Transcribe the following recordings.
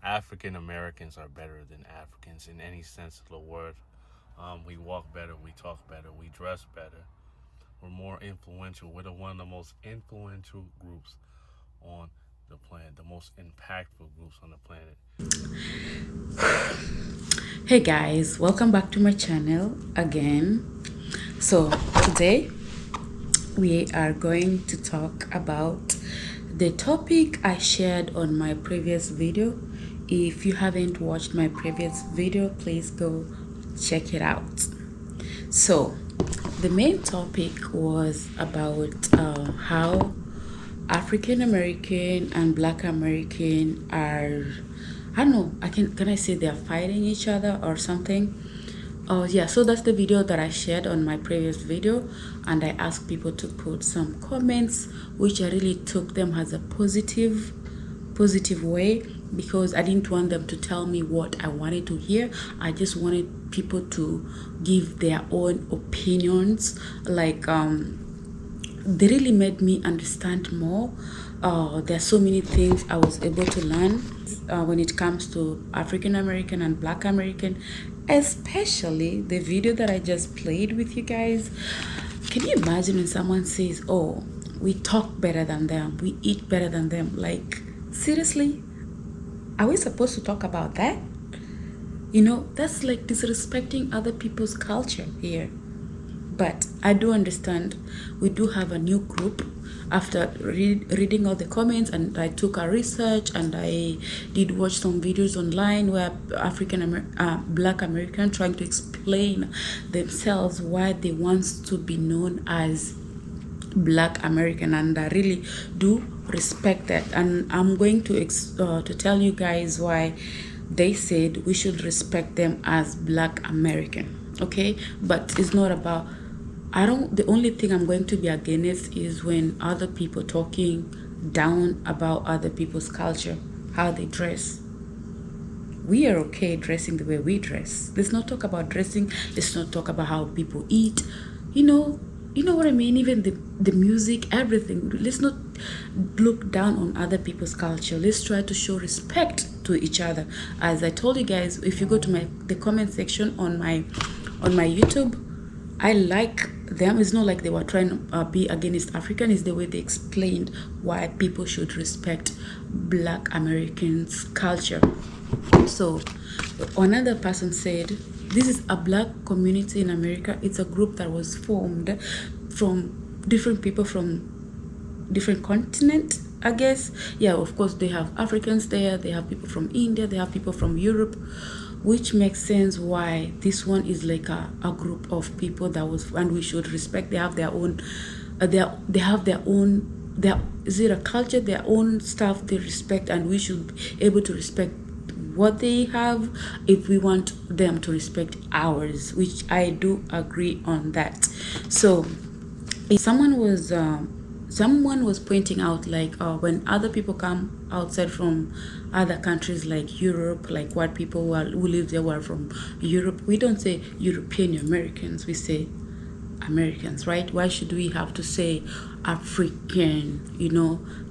African Americans are better than Africans in any sense of the word. We walk better, we talk better, we dress better. We're more influential. We're one of the most influential groups on the planet, the most impactful groups on the planet. Hey guys, welcome back to my channel again. So today we are going to talk about the topic I shared on my previous video. If you haven't watched my previous video, please go check it out. So the main topic was about how African American and Black American are, I don't know, can I say they're fighting each other or something? Oh yeah, so that's the video that I shared on my previous video, and I asked people to put some comments, which I really took them as a positive way, because I didn't want them to tell me what I wanted to hear. I just wanted people to give their own opinions. Like they really made me understand more. There are so many things I was able to learn when it comes to African American and Black American, especially the video that I just played with you guys. Can you imagine when someone says, oh, we talk better than them, we eat better than them? Like, seriously? Are we supposed to talk about that? You know, that's like disrespecting other people's culture here. But I do understand we do have a new group after reading all the comments, and I took a research and I did watch some videos online where Black American trying to explain themselves why they want to be known as Black American, and I really do respect that. And I'm going to tell you guys why they said we should respect them as Black American. Okay, but it's not about, the only thing I'm going to be against is when other people talking down about other people's culture, how they dress. We are okay dressing the way we dress. Let's not talk about dressing. Let's not talk about how people eat. You know what I mean? Even the music, everything. Let's not look down on other people's culture. Let's try to show respect to each other. As I told you guys, if you go to the comment section on my YouTube, I like them. It's not like they were trying to be against African. It's the way they explained why people should respect Black Americans' culture. So another person said, this is a Black community in America. It's a group that was formed from different people from different continent, I guess. Yeah, of course they have Africans there, they have people from India, they have people from Europe, which makes sense why this one is like a group of people that was, and we should respect. They have their own they have their own, is it a culture, their own stuff they respect, and we should be able to respect what they have if we want them to respect ours, which I do agree on that. So if someone was pointing out, like when other people come outside from other countries like Europe, like what people who live there were from Europe, we don't say European Americans, we say Americans, right? Why should we have to say African,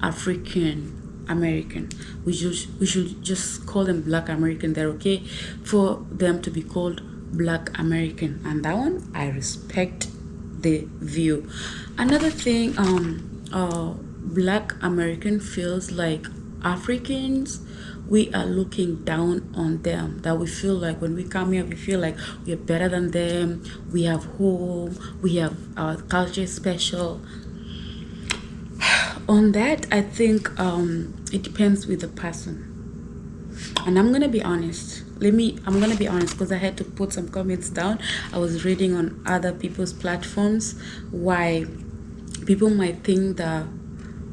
African American? We should just call them Black American. They're okay for them to be called Black American, and that one I respect the view. Another thing, Black American feels like Africans, we are looking down on them. That we feel like when we come here, we feel like we're better than them. We have home, we have our culture special. On that, I think it depends with the person. And I'm gonna be honest. I'm gonna be honest, because I had to put some comments down. I was reading on other people's platforms why people might think that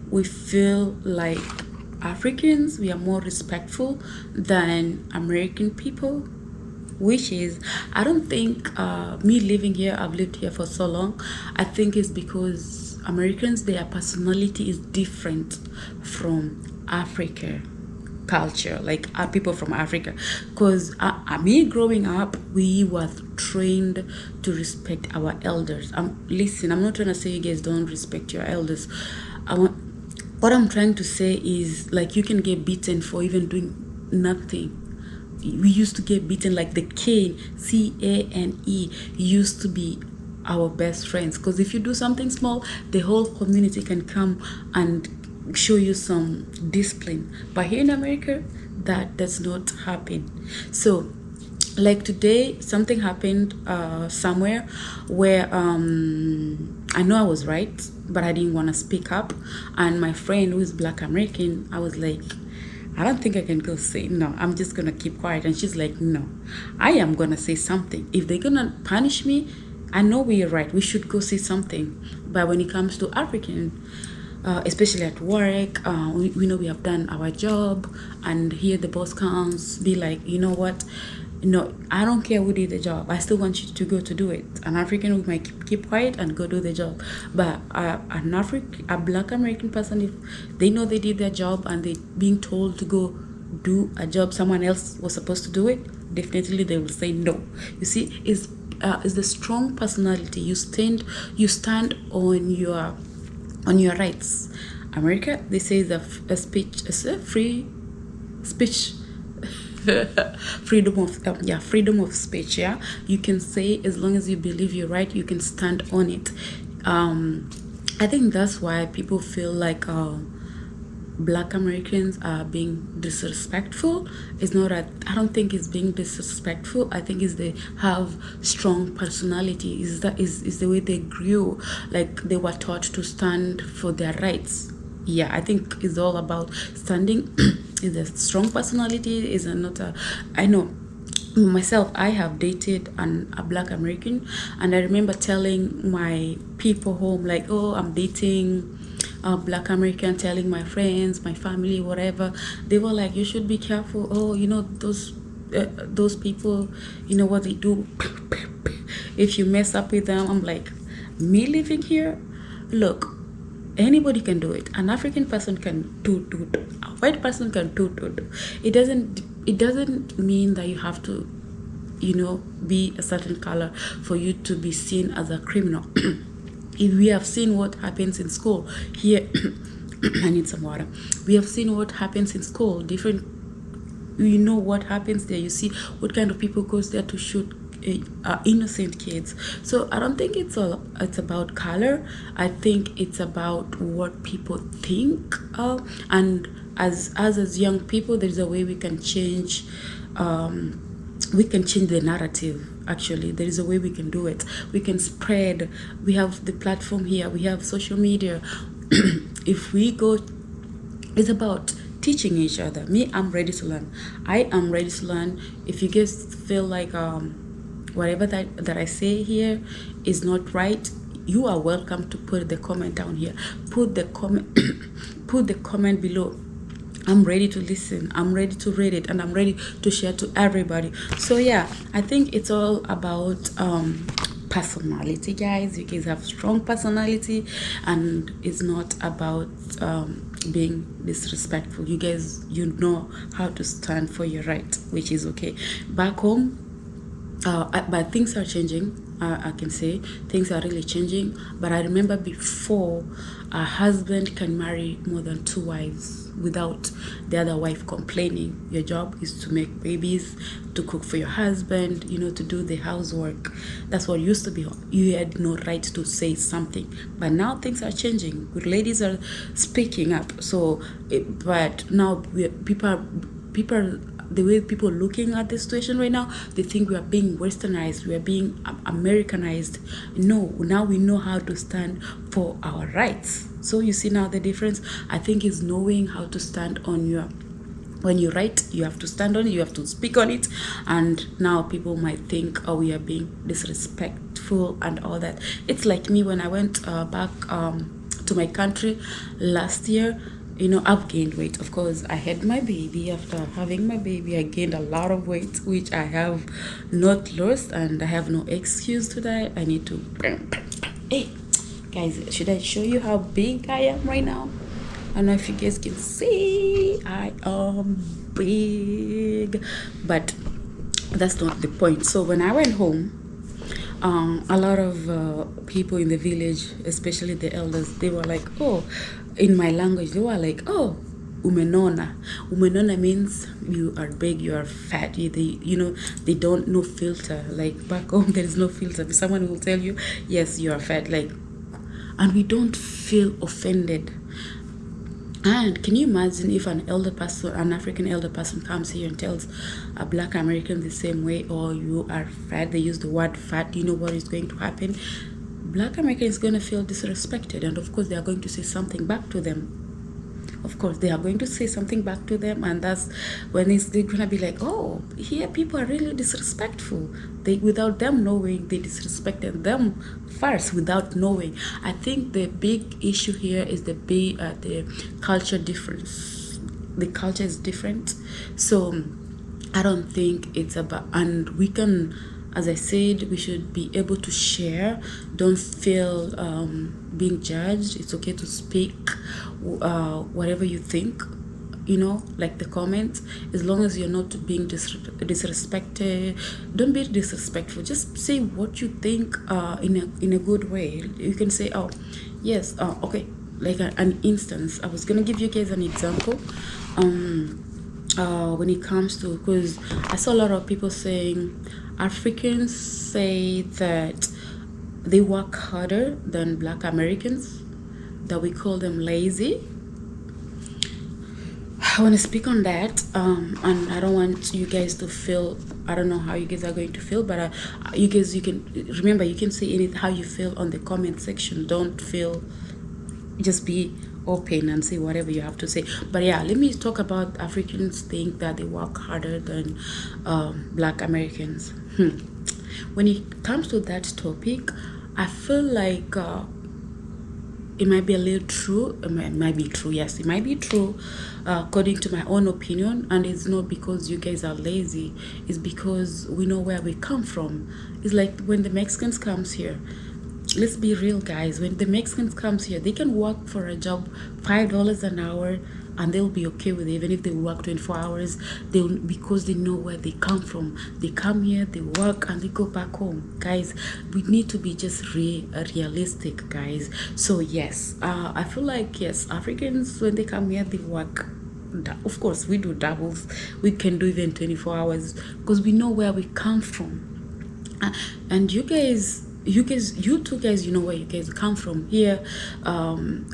we feel like Africans, we are more respectful than American people, which is, I don't think, me living here, I've lived here for so long, I think it's because Americans, their personality is different from Africa culture, like people from Africa. Because me growing up, we were trained to respect our elders. Listen, I'm not trying to say you guys don't respect your elders. What I'm trying to say is, like, you can get beaten for even doing nothing. We used to get beaten like the cane, C-A-N-E, used to be our best friends, because if you do something small, the whole community can come and show you some discipline. But here in America, that does not happen. So like today, something happened somewhere where I know I was right, but I didn't want to speak up. And my friend who is Black American, I was like, I don't think I can go say no. I'm just gonna keep quiet. And she's like, no, I am gonna say something. If they're gonna punish me, I know we are right. We should go say something. But when it comes to African, especially at work, we know we have done our job, and here the boss comes, be like, you know what? No, I don't care who did the job. I still want you to go to do it. An African we might keep quiet and go do the job, but a Black American person, if they know they did their job and they being told to go do a job someone else was supposed to do it, definitely they will say no. You see, is the strong personality. You stand on your rights. America, they say the speech is a free speech. freedom of speech. Yeah, you can say, as long as you believe you're right, you can stand on it. I think that's why people feel like Black Americans are being disrespectful. It's not that I don't think it's being disrespectful. I think it's they have strong personality. Is the way they grew, like they were taught to stand for their rights. Yeah, I think it's all about standing. Is a strong personality, is not a, I know myself, I have dated a Black American, and I remember telling my people home like, oh, I'm dating a Black American, telling my friends, my family, whatever. They were like, you should be careful. Oh, you know, those people, you know what they do. If you mess up with them, I'm like, me living here, look, anybody can do it. An African person can do. A white person can do. It doesn't mean that you have to, you know, be a certain color for you to be seen as a criminal. If we have seen what happens in school here, I need some water. We have seen what happens in school. Different, you know what happens there. You see what kind of people goes there to shoot innocent kids. So I don't think it's about color. I think it's about what people think, and as young people, there's a way we can change the narrative. Actually, there is a way we can do it. We can spread. We have the platform here, we have social media. If we go, it's about teaching each other. Me, I'm ready to learn. I am ready to learn. If you guys feel like whatever that I say here is not right, you are welcome to put the comment down here. Put the comment put the comment below. I'm ready to listen, I'm ready to read it, and I'm ready to share to everybody. So yeah, I think it's all about personality, guys. You guys have strong personality, and it's not about being disrespectful. You guys, you know how to stand for your right, which is okay. Back home, but things are changing. I can say things are really changing. But I remember before, a husband can marry more than 2 wives without the other wife complaining. Your job is to make babies, to cook for your husband, you know, to do the housework. That's what used to be. You had no right to say something. But now things are changing. Ladies are speaking up. So, but now people, the way people are looking at the situation right now, they think we are being westernized, we are being Americanized. No, now we know how to stand for our rights. So you see now the difference, I think, is knowing how to stand on your, when you write, you have to stand on it, you have to speak on it. And now people might think, oh, we are being disrespectful and all that. It's like me when I went back to my country last year. You know, I've gained weight. Of course, I had my baby. After having my baby, I gained a lot of weight, which I have not lost, and I have no excuse to that. I need to... Hey, guys, should I show you how big I am right now? I don't know if you guys can see. I am big. But that's not the point. So when I went home, a lot of people in the village, especially the elders, they were like, oh, in my language, they were like, oh, umenona. Umenona means you are big, you are fat. They don't no filter. Like back home, there is no filter. Someone will tell you, yes, you are fat. Like, and we don't feel offended. And can you imagine if an African elder person comes here and tells a black American the same way, or you are fat, they use the word fat, you know what is going to happen? Black American is going to feel disrespected, and of course they are going to say something back to them. Of course they are going to say something back to them, and that's when they're going to be like, oh, here people are really disrespectful. Without them knowing, they disrespected them first without knowing. I think the big issue here is the culture difference. The culture is different, so I don't think it's about, and we can, as I said, we should be able to share. Don't feel being judged. It's okay to speak whatever you think, like the comments, as long as you're not being disrespected. Don't be disrespectful. Just say what you think in a good way. You can say, oh yes, okay, like an instance. I was gonna give you guys an example when it comes to, because I saw a lot of people saying Africans say that they work harder than black Americans, that we call them lazy. I want to speak on that, and I don't want you guys to feel, I don't know how you guys are going to feel, but you can remember, you can say anything how you feel on the comment section. Don't feel, just be open and say whatever you have to say. But yeah, let me talk about Africans think that they work harder than black Americans. When it comes to that topic, I feel like it might be a little true. It might be true. Yes, it might be true according to my own opinion. And it's not because you guys are lazy. It's because we know where we come from. It's like when the Mexicans comes here. Let's be real, guys. When the Mexicans comes here, they can work for a job $5 an hour, and they'll be okay with it. Even if they work 24 hours, because they know where they come from. They come here, they work, and they go back home. Guys, we need to be just realistic, guys. So yes, I feel like, yes, Africans, when they come here, they work. Of course, we do doubles. We can do even 24 hours because we know where we come from. And you two guys, you know where you guys come from here. I'm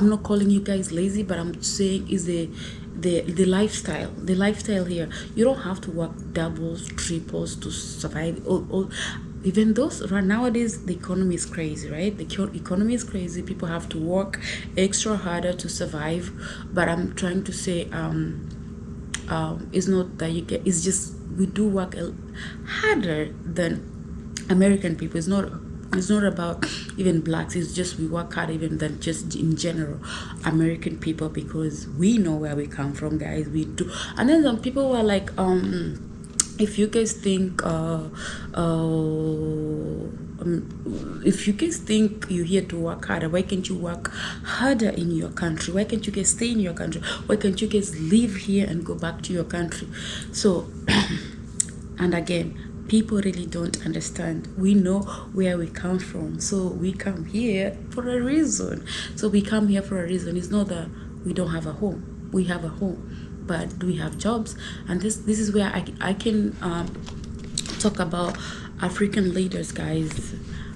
not calling you guys lazy, but I'm saying is the lifestyle here. You don't have to work doubles, triples to survive. Even those right nowadays, the economy is crazy, right? The economy is crazy. People have to work extra harder to survive. But I'm trying to say it's not that you get, it's just we do work harder than American people. It's not about even blacks. It's just we work hard even than just in general American people, because we know where we come from, guys. We do. And then some people were like, if you guys think you're here to work harder, why can't you work harder in your country? Why can't you guys stay in your country? Why can't you guys live here and go back to your country? So and again, people really don't understand. We know where we come from, so we come here for a reason. It's not that we don't have a home. We have a home, but we have jobs. And this is where I can talk about African leaders, guys.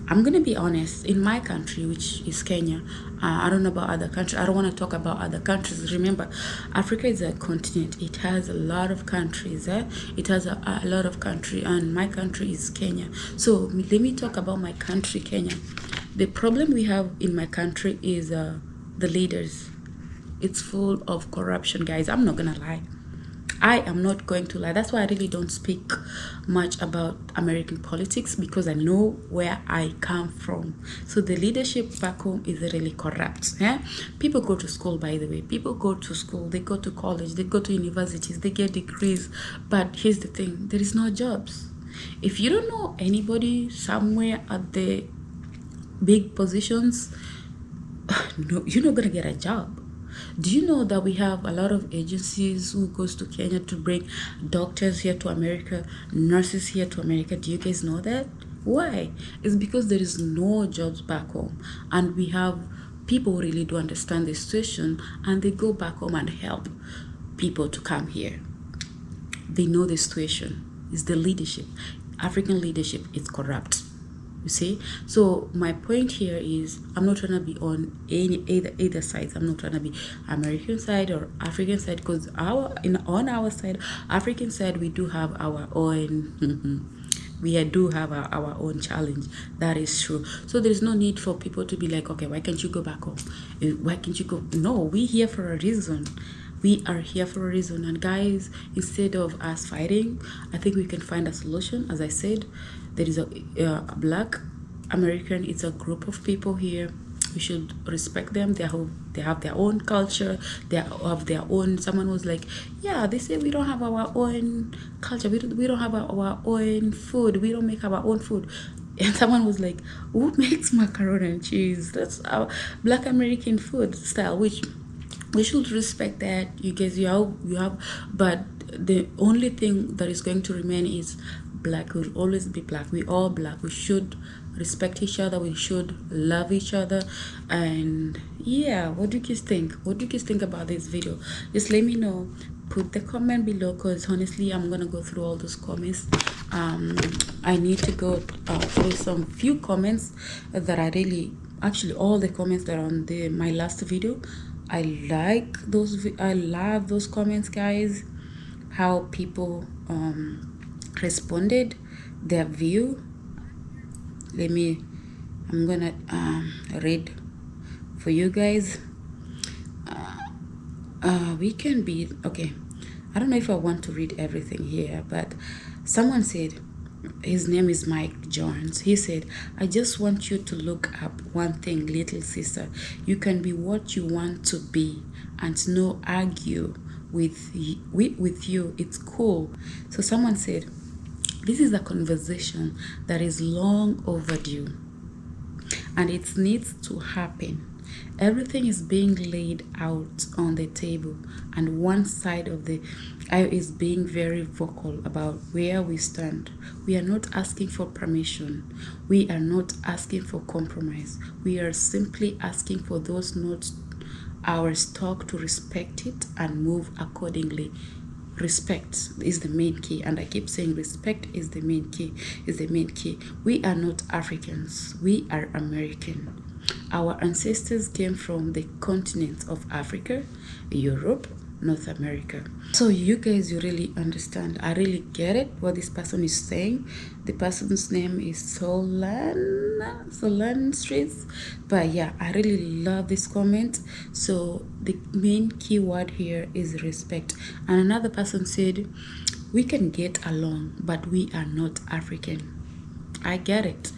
I'm gonna be honest. In my country, which is Kenya, I don't know about other countries. I don't want to talk about other countries. Remember, Africa is a continent. It has a lot of countries. It has a lot of countries, and my country is Kenya. So let me talk about my country, Kenya. The problem we have in my country is the leaders. It's full of corruption, guys. I'm not gonna lie. I am not going to lie. That's why I really don't speak much about American politics, because I know where I come from. So the leadership back home is really corrupt. People go to school, by the way. People go to school. They go to college. They go to universities. They get degrees. But here's the thing. There is no jobs. If you don't know anybody somewhere at the big positions, no, you're not going to get a job. Do you know that we have a lot of agencies who goes to Kenya to bring doctors here to America, nurses here to America? Do you guys know that? Why? It's because there is no jobs back home, and we have people really do understand the situation, and they go back home and help people to come here. They know the situation. It's the leadership. African leadership is corrupt. You see? So my point here is, I'm not trying to be on either sides. I'm not trying to be American side or African side, because on our side, African side, we do have our own we do have our own challenge. That is true. So there's no need for people to be like, okay, why can't you go back home? Why can't you go? No, we're here for a reason. We are here for a reason. And guys, instead of us fighting, I think we can find a solution. As I said, there is a Black American. It's a group of people here. We should respect them. They have their own culture. They have their own. Someone was like, yeah, they say we don't have our own culture. We don't have our own food. We don't make our own food. And someone was like, who makes macaroni and cheese? That's our Black American food style, which we should respect that. You guys, you have, but the only thing that is going to remain is Black will always be Black. We all Black. We should respect each other. We should love each other. And yeah, what do you guys think? What do you guys think about this video? Just let me know. Put the comment below, because honestly, I'm gonna go through all those comments. I need to go through some few comments that I really, actually all the comments that are on my last video. I like those. I love those comments, guys. How people responded, their view. I'm gonna read for you guys. We can be okay. I don't know if I want to read everything here, but someone said, his name is Mike Jones. He said, I just want you to look up one thing, little sister. You can be what you want to be and no argue with you. It's cool. So someone said, this is a conversation that is long overdue and it needs to happen. Everything is being laid out on the table, and one side of the aisle is being very vocal about where we stand. We are not asking for permission. We are not asking for compromise. We are simply asking for those not our stock to respect it and move accordingly. Respect is the main key, and I keep saying respect is the main key. We are not Africans. We are American. Our ancestors came from the continent of Africa, Europe, North America. So you guys, you really understand. I really get it, what this person is saying. The person's name is Solan Streets. But yeah, I really love this comment. So the main key word here is respect. And another person said, we can get along, but we are not African. I get it.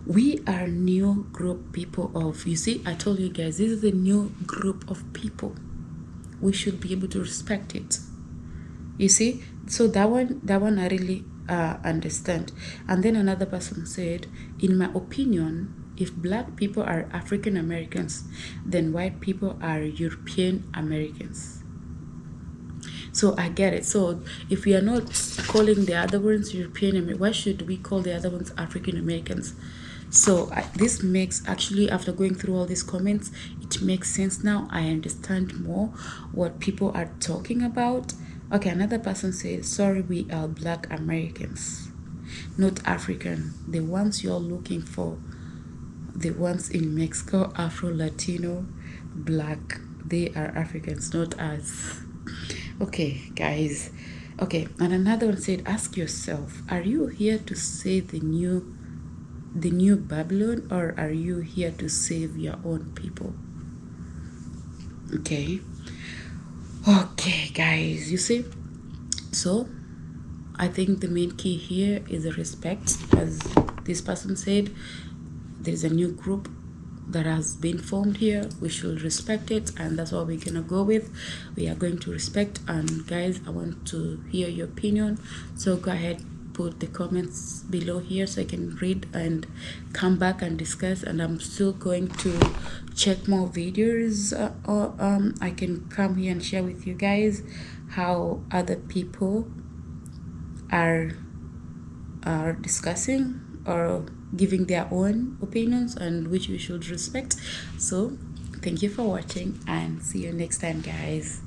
We are new group people of, you see, I told you guys, this is a new group of people. We should be able to respect it. You see, so that one I really understand. And then another person said, in my opinion, if Black people are African Americans, then white people are European Americans. So I get it. So if we are not calling the other ones European Americans, why should we call the other ones African Americans? So this makes, actually, after going through all these comments, it makes sense now. I understand more what people are talking about. Okay, another person said, sorry, we are Black Americans, not African. The ones you're looking for, the ones in Mexico, Afro, Latino, Black, they are Africans, not us. Okay, guys. Okay, and another one said, ask yourself, are you here to save the new Babylon, or are you here to save your own people? Okay, guys, you see, so I think the main key here is the respect. As this person said, there is a new group that has been formed here. We should respect it, and that's what we're gonna go with. We are going to respect. And guys, I want to hear your opinion, so go ahead, put the comments below here so I can read and come back and discuss. And I'm still going to check more videos, or I can come here and share with you guys how other people are discussing or giving their own opinions, and which we should respect. So Thank you for watching and see you next time, guys.